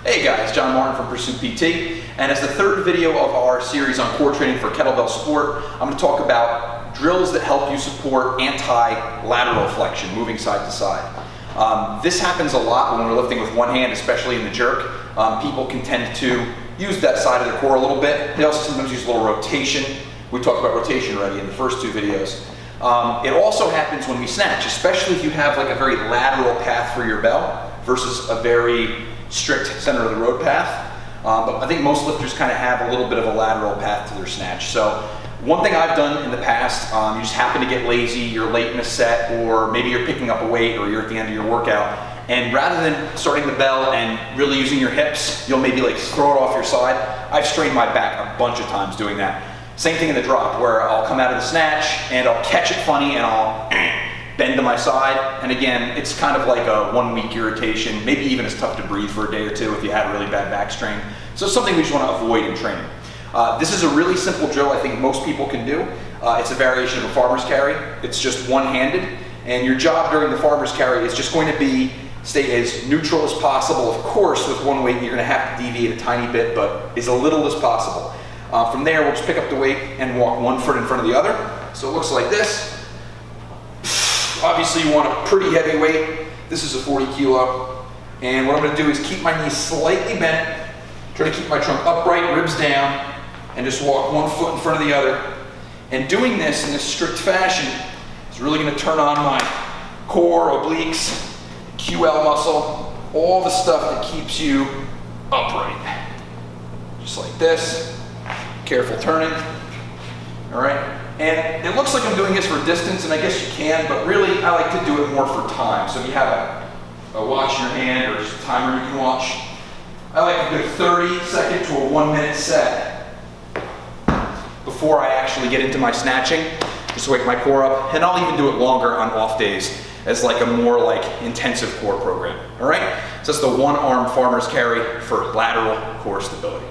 Hey guys, John Martin from Pursuit PT, and as the third video of our series on core training for kettlebell support, I'm going to talk about drills that help you support anti-lateral flexion, moving side to side. This happens a lot when we're lifting with one hand, especially in the jerk. People can tend to use that side of their core a little bit. They also sometimes use a little rotation. We talked about rotation already in the first two videos. It also happens when we snatch, especially if you have like a very lateral path for your bell versus a very strict center of the road path. But I think most lifters kind of have a little bit of a lateral path to their snatch. So one thing I've done in the past, you just happen to get lazy, you're late in a set, or maybe you're picking up a weight or you're at the end of your workout, and rather than starting the bell and really using your hips, you'll maybe like throw it off your side. I've strained my back a bunch of times doing that. Same thing in the drop, where I'll come out of the snatch and I'll catch it funny and I'll bend to my side. And again, it's kind of like a 1 week irritation. Maybe even it's tough to breathe for a day or two if you had a really bad back strain. So it's something we just want to avoid in training. This is a really simple drill I think most people can do. It's a variation of a farmer's carry. It's just one-handed. And your job during the farmer's carry is just going to be stay as neutral as possible. Of course, with one weight, you're going to have to deviate a tiny bit, but as little as possible. From there, we'll just pick up the weight and walk one foot in front of the other. So it looks like this. Obviously, you want a pretty heavy weight. This is a 40 kilo. And what I'm going to do is keep my knees slightly bent, try to keep my trunk upright, ribs down, and just walk one foot in front of the other. And doing this in this strict fashion is really going to turn on my core, obliques, QL muscle, all the stuff that keeps you upright. Just like this. Careful turning. All right. And it looks like I'm doing this for distance, and I guess you can, but really I like to do it more for time. So if you have a watch in your hand or just a timer you can watch, I like a good 30-second to a 1 minute set before I actually get into my snatching, just to wake my core up. And I'll even do it longer on off days as like a more like intensive core program. All right? So that's the one-arm farmer's carry for lateral core stability.